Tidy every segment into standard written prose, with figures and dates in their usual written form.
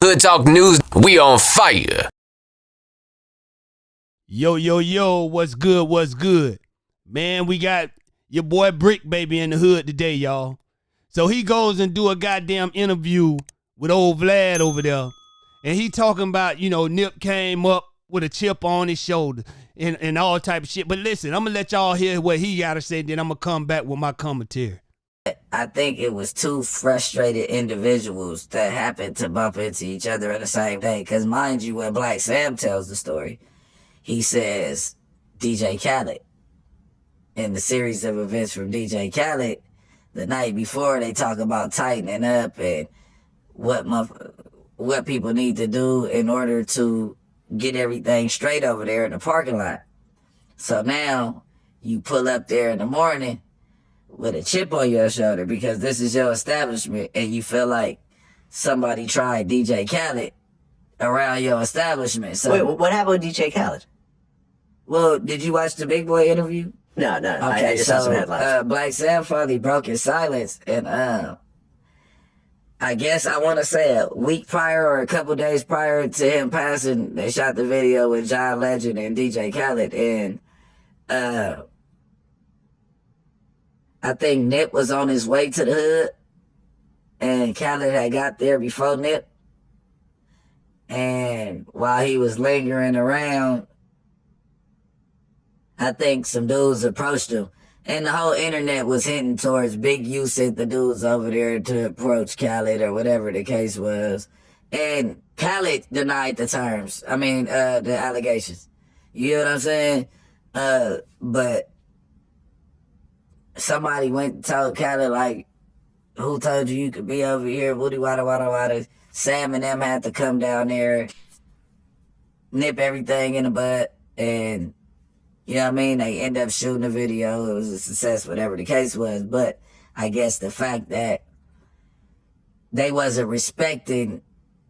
Hood Talk News, we on fire. Yo, what's good, what's good? Man, we got your boy BRICC, baby, in the hood today, y'all. So he goes and do a goddamn interview with old Vlad over there. And he talking about, Nip came up with a chip on his shoulder and all type of shit. But listen, I'm going to let y'all hear what he got to say, then I'm going to come back with my commentary. I think it was two frustrated individuals that happened to bump into each other on the same day. Because mind you, when Black Sam tells the story, he says DJ Khaled. In the series of events from DJ Khaled, the night before, they talk about tightening up and what people need to do in order to get everything straight over there in the parking lot. So now you pull up there in the morning with a chip on your shoulder because this is your establishment and you feel like somebody tried DJ Khaled around your establishment. So, wait, what happened with DJ Khaled? Well, did you watch the Big Boy interview? No. Okay, I just saw some headlines. Black Sam finally broke his silence, and I guess I want to say a week prior or a couple days prior to him passing, they shot the video with John Legend and DJ Khaled, and I think Nip was on his way to the hood, and Khaled had got there before Nip, and while he was lingering around, I think some dudes approached him. And the whole internet was hinting towards Big U sent the dudes over there to approach Khaled or whatever the case was. And Khaled denied the terms. The allegations. You know what I'm saying? But somebody went and told Khaled, like, who told you could be over here? Woody wada wada wada. Sam and them had to come down there, nip everything in the butt, and you know what I mean? They end up shooting the video. It was a success, whatever the case was. But I guess the fact that they wasn't respecting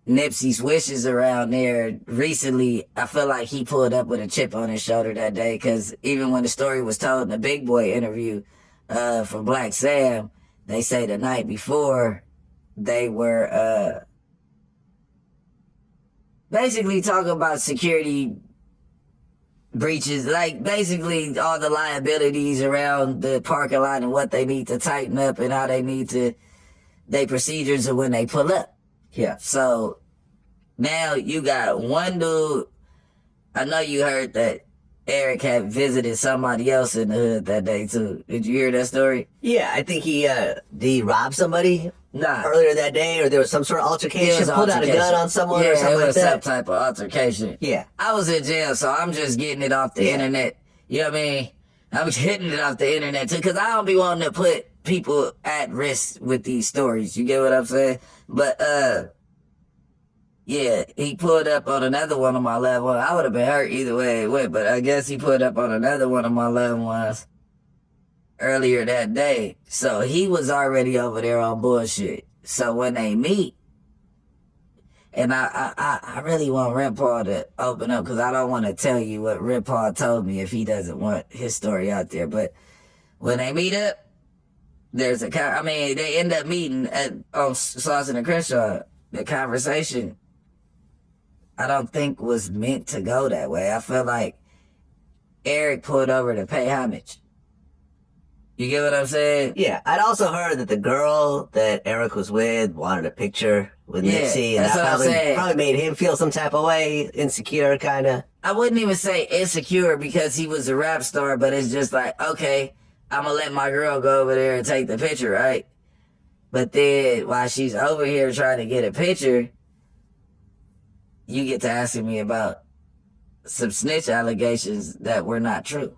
Nipsey's wishes around there recently, I feel like he pulled up with a chip on his shoulder that day. Because even when the story was told in the Big Boy interview from Black Sam, they say the night before they were basically talking about security breaches, like basically all the liabilities around the parking lot and what they need to tighten up and how they need to, they procedures of when they pull up. Yeah. So now you got one dude, I know you heard that Eric had visited somebody else in the hood that day too. Did you hear that story? Yeah, I think did he rob somebody Nah. earlier that day, or there was some sort of altercation, pulled out a gun on someone or something it like was that? some type of altercation. Yeah. I was in jail, so I'm just getting it off the internet. You know what I mean? I was hitting it off the internet too, because I don't be wanting to put people at risk with these stories. You get what I'm saying? But, yeah, he pulled up on another one of my loved ones. I would have been hurt either way it went, but I guess he pulled up on another one of my loved ones earlier that day. So he was already over there on bullshit. So when they meet, and I really want Rip Paul to open up because I don't want to tell you what Rip Paul told me if he doesn't want his story out there. But when they meet up, they end up meeting on Slauson and Crenshaw. The conversation, I don't think was meant to go that way. I feel like Eric pulled over to pay homage. You get what I'm saying? Yeah, I'd also heard that the girl that Eric was with wanted a picture with Nipsey, and that's what I'm saying. probably made him feel some type of way, insecure, kind of. I wouldn't even say insecure because he was a rap star, but it's just like, okay, I'm gonna let my girl go over there and take the picture, right? But then while she's over here trying to get a picture, you get to asking me about some snitch allegations that were not true.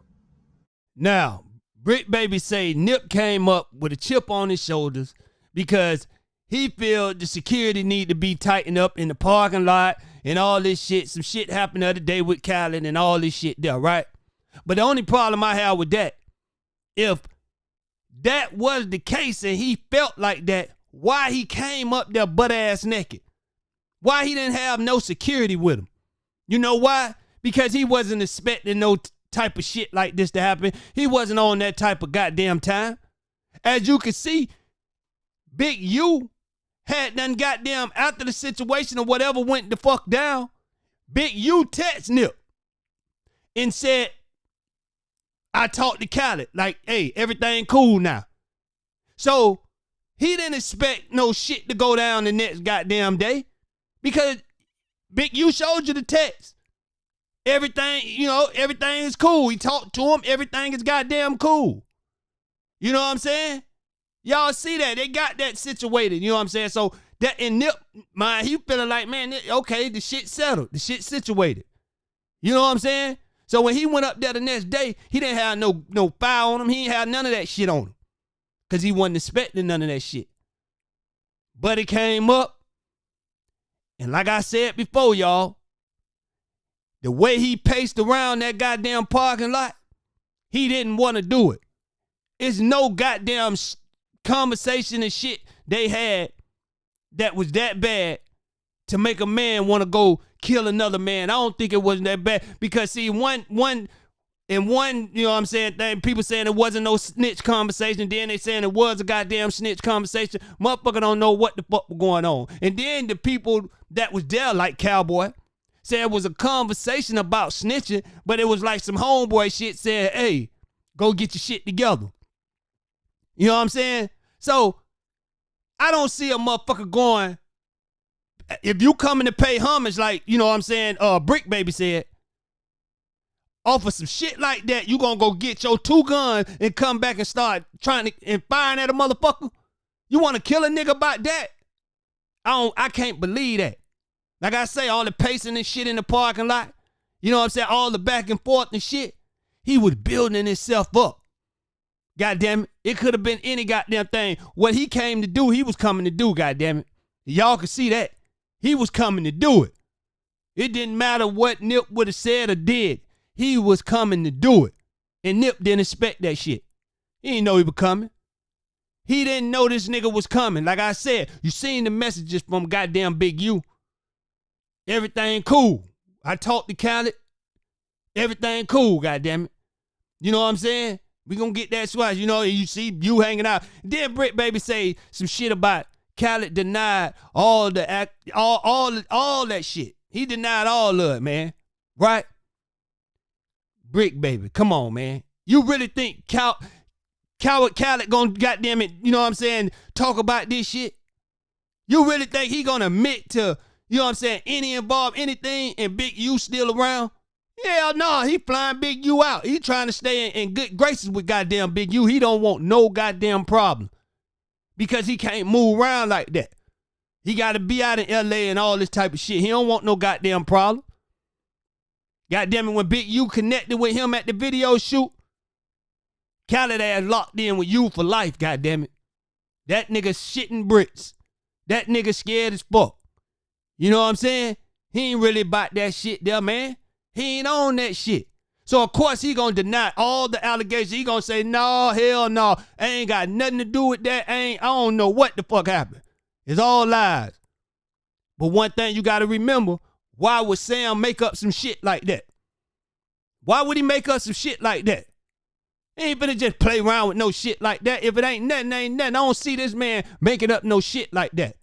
Now, BRICC baby say Nip came up with a chip on his shoulders because he feel the security need to be tightened up in the parking lot and all this shit. Some shit happened the other day with Khaled and all this shit there, right? But the only problem I have with that, if that was the case and he felt like that, why he came up there butt ass naked? Why he didn't have no security with him? You know why? Because he wasn't expecting no type of shit like this to happen. He wasn't on that type of goddamn time. As you can see, Big U had done goddamn after the situation or whatever went the fuck down, Big U text Nip and said, I talked to Khaled, like, hey, everything cool now. So he didn't expect no shit to go down the next goddamn day because Big U showed you the text. Everything, everything is cool. He talked to him, everything is goddamn cool. You know what I'm saying? Y'all see that? They got that situated, you know what I'm saying? So that in Nip mind, he feeling like, man, okay, the shit settled. The shit situated. You know what I'm saying? So when he went up there the next day, he didn't have no file on him. He ain't had none of that shit on him. Because he wasn't expecting none of that shit. But it came up. And like I said before, y'all, the way he paced around that goddamn parking lot, he didn't want to do it. It's no goddamn conversation and shit they had that was that bad to make a man want to go kill another man. I don't think it wasn't that bad because see, one, you know what I'm saying, thing, people saying it wasn't no snitch conversation, then they saying it was a goddamn snitch conversation. Motherfucker don't know what the fuck was going on. And then the people that was there, like Cowboy, said it was a conversation about snitching, but it was like some homeboy shit saying, hey, go get your shit together. You know what I'm saying? So, I don't see a motherfucker going, if you coming to pay homage, like, you know what I'm saying, BRICC Baby said, off of some shit like that, you gonna go get your 2 guns and come back and start trying to, and firing at a motherfucker? You wanna kill a nigga about that? I can't believe that. Like I say, all the pacing and shit in the parking lot, you know what I'm saying, all the back and forth and shit, he was building himself up. Goddamn it. It could have been any goddamn thing. What he came to do, he was coming to do, goddamn it. Y'all can see that. He was coming to do it. It didn't matter what Nip would have said or did. He was coming to do it. And Nip didn't expect that shit. He didn't know he was coming. He didn't know this nigga was coming. Like I said, you seen the messages from goddamn Big U. Everything cool. I talked to Khaled. Everything cool, goddamn it. You know what I'm saying? We gonna get that swatch, you know, you see you hanging out. Then BRICC Baby say some shit about Khaled denied all that shit. He denied all of it, man. Right? BRICC Baby, come on, man. You really think Khaled gonna goddamn it, you know what I'm saying, talk about this shit? You really think he gonna admit to, you know what I'm saying, any involved anything and Big U still around? Hell no, he flying Big U out. He trying to stay in good graces with goddamn Big U. He don't want no goddamn problem because he can't move around like that. He got to be out in L.A. and all this type of shit. He don't want no goddamn problem. Goddamn it, when Big U connected with him at the video shoot, Khaled ass locked in with you for life, goddamn it. That nigga shitting bricks. That nigga scared as fuck. You know what I'm saying? He ain't really about that shit there, man. He ain't on that shit. So, of course, he gonna deny all the allegations. He gonna say, no, hell no. I ain't got nothing to do with that. I don't know what the fuck happened. It's all lies. But one thing you gotta remember, why would Sam make up some shit like that? Why would he make up some shit like that? He ain't finna just play around with no shit like that. If it ain't nothing, ain't nothing. I don't see this man making up no shit like that.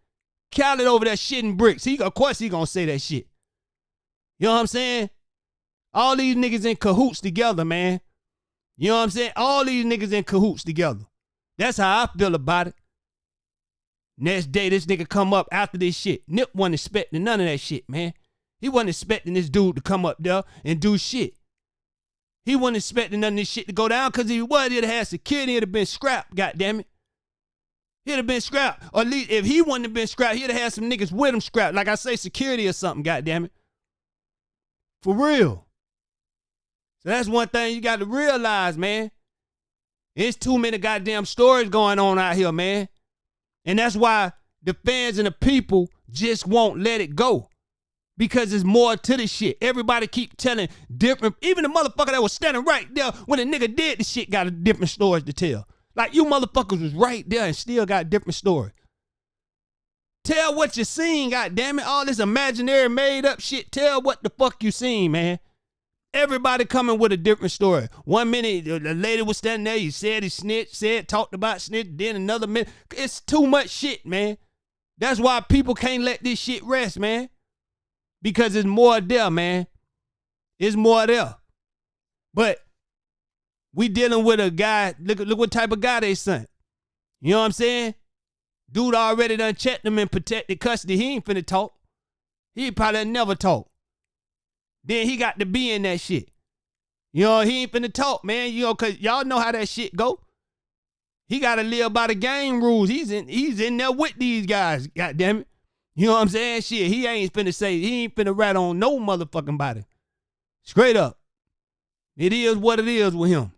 Khaled over there shitting bricks. Of course he gonna say that shit. You know what I'm saying? All these niggas in cahoots together, man. You know what I'm saying? All these niggas in cahoots together. That's how I feel about it. Next day, this nigga come up after this shit. Nip wasn't expecting none of that shit, man. He wasn't expecting this dude to come up there and do shit. He wasn't expecting none of this shit to go down because if he was, he'd have had security, it'd have been scrapped, goddammit. He'd have been scrapped. Or at least if he wouldn't have been scrapped, he'd have had some niggas with him scrapped. Like I say, security or something, goddammit. For real. So that's one thing you got to realize, man. There's too many goddamn stories going on out here, man. And that's why the fans and the people just won't let it go. Because there's more to this shit. Everybody keep telling different, even the motherfucker that was standing right there when the nigga did the shit got a different stories to tell. Like you motherfuckers was right there and still got different stories. Tell what you seen, goddammit. All this imaginary made up shit. Tell what the fuck you seen, man. Everybody coming with a different story. 1 minute, the lady was standing there. You said he snitched, talked about snitch. Then another minute. It's too much shit, man. That's why people can't let this shit rest, man. Because there's more there, man. It's more there. But we dealing with a guy, look what type of guy they sent. You know what I'm saying? Dude already done checked him in protected custody. He ain't finna talk. He probably never talk. Then he got to be in that shit. You know, he ain't finna talk, man. You know, cause y'all know how that shit go. He gotta live by the game rules. He's in there with these guys, goddamn it. You know what I'm saying? Shit, he ain't finna rat on no motherfucking body. Straight up. It is what it is with him.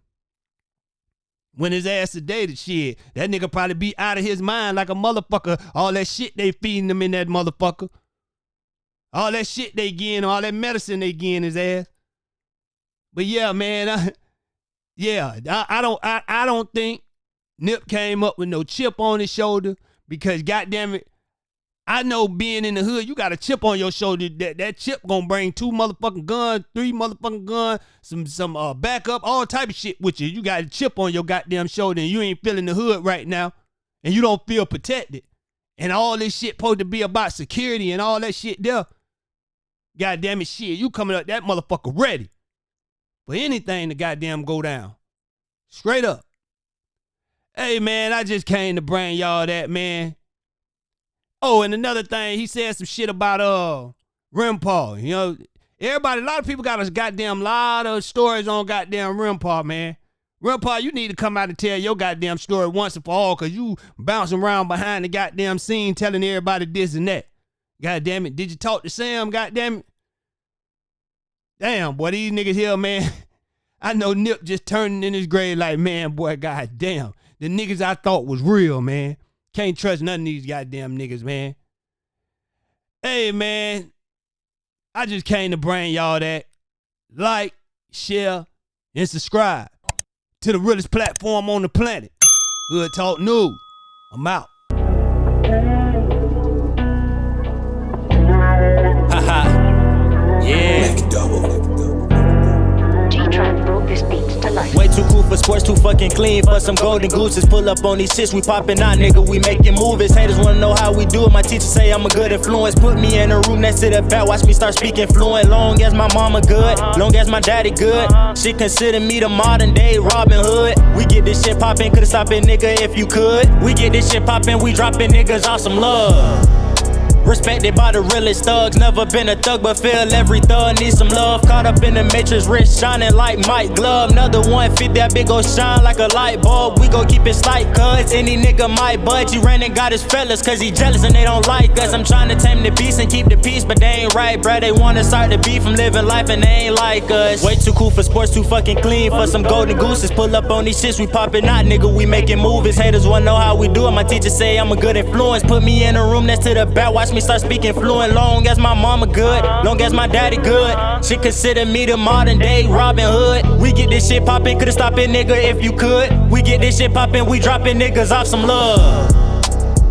When his ass sedated, shit, that nigga probably be out of his mind like a motherfucker. All that shit they feeding him in that motherfucker. All that shit they getting, all that medicine they getting his ass. But yeah, man, I don't think Nip came up with no chip on his shoulder because goddamn it, I know being in the hood, you got a chip on your shoulder. That chip gonna bring 2 motherfucking guns, 3 motherfucking guns, some backup, all type of shit with you. You got a chip on your goddamn shoulder and you ain't feeling the hood right now and you don't feel protected. And all this shit supposed to be about security and all that shit there. Goddamn it, shit, you coming up that motherfucker ready for anything to goddamn go down. Straight up. Hey, man, I just came to bring y'all that, man. Oh, and another thing, he said some shit about Rimpaw. You know, everybody, a lot of people got a goddamn lot of stories on goddamn Rimpaw, man. Rimpaw, you need to come out and tell your goddamn story once and for all, because you bouncing around behind the goddamn scene telling everybody this and that. Goddamn it. Did you talk to Sam, goddamn it? Damn, boy, these niggas here, man. I know Nip just turning in his grave like, man, boy, goddamn. The niggas I thought was real, man. Can't trust none of these goddamn niggas, man. Hey, man, I just came to bring y'all that. Like, share, and subscribe to the realest platform on the planet. Hood Talk News. I'm out. Haha. Yeah. Way too cool for sports, too fucking clean for some golden gooses. Pull up on these shits, we popping out, nigga, we making movies. Haters wanna know how we do it, my teacher say I'm a good influence. Put me in a room next to the back, watch me start speaking fluent. Long as my mama good, long as my daddy good. She consider me the modern day Robin Hood. We get this shit poppin', could've stopped it, nigga, if you could. We get this shit poppin', we dropping niggas off some love. Respected by the realest thugs. Never been a thug, but feel every thug needs some love. Caught up in the matrix, wrist shining like Mike Glove. Another 150, that big ol' shine like a light bulb. We gon' keep it slight, cuz any nigga might budge. He ran and got his fellas, cause he jealous and they don't like us. I'm trying to tame the beast and keep the peace, but they ain't right, bruh. They wanna start the beef from living life and they ain't like us. Way too cool for sports, too fucking clean for some golden gooses. Pull up on these shits, we poppin' out, nigga, we making movies. Haters wanna know how we do it, my teacher say I'm a good influence. Put me in a room next to the back, watch me start speaking fluent. Long as my mama good, long as my daddy good. She consider me the modern day Robin Hood. We get this shit poppin', could've stopped it, nigga, if you could. We get this shit poppin', we dropping niggas off some love.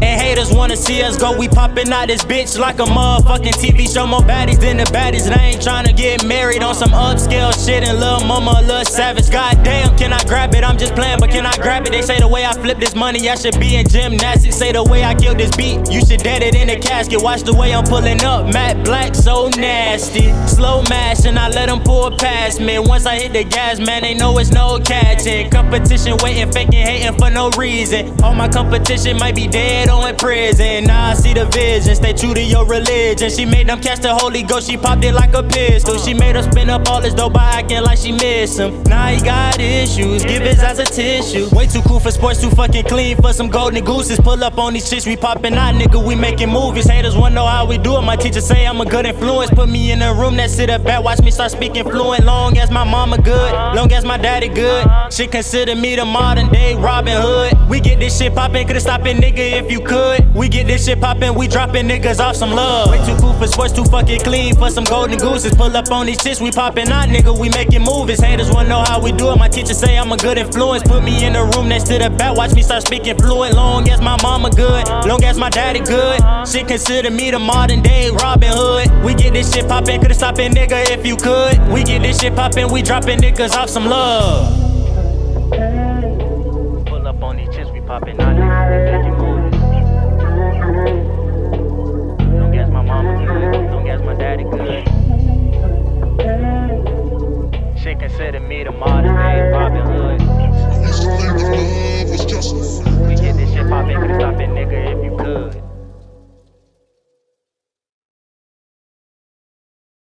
And haters wanna see us go, we poppin' out this bitch like a motherfucking TV show. More baddies than the baddies, and I ain't tryna get married on some upscale shit. And lil' mama a little savage, goddamn, can I grab it? I'm just playing, but can I grab it? They say the way I flip this money, I should be in gymnastics. Say the way I kill this beat, you should dead it in a casket. Watch the way I'm pulling up, matte black, so nasty. Slow mashing, I let them pull past me. Once I hit the gas, man, they know it's no catching. Competition waiting, faking, hating for no reason. All my competition might be dead or in prison. Now I see the vision, stay true to your religion. She made them catch the Holy Ghost, she popped it like a pistol. She made her spin up all this dope by acting like she miss him. Now he got issues, give his ass a tissue. Way too cool for sports, too fucking clean for some golden gooses. Pull up on these shits, we poppin' out, nigga, we making movies. Haters wanna know how we do it, my teacher say I'm a good influence. Put me in a room next to the back, watch me start speaking fluent. Long as my mama good, long as my daddy good. She consider me the modern day Robin Hood. We get this shit poppin', could've stopped it, nigga, if you could. We get this shit poppin', we dropping niggas off some love. Way too cool for sports, too fucking clean for some golden gooses. Pull up on these shits, we poppin' out, nigga, we making movies. Haters wanna know how we do it, my teacher say I'm a good influence. Put me in a room next to the back, watch me start speaking fluent. Long as my mama good, long as my daddy good. She consider me the modern day Robin Hood. We get this shit poppin', could've stopped it, nigga, if you could. We get this shit poppin', we dropping niggas off some love. Pull up on these shits, we poppin' out, nigga, we making movies. shit consider me the modern day Robin Hood.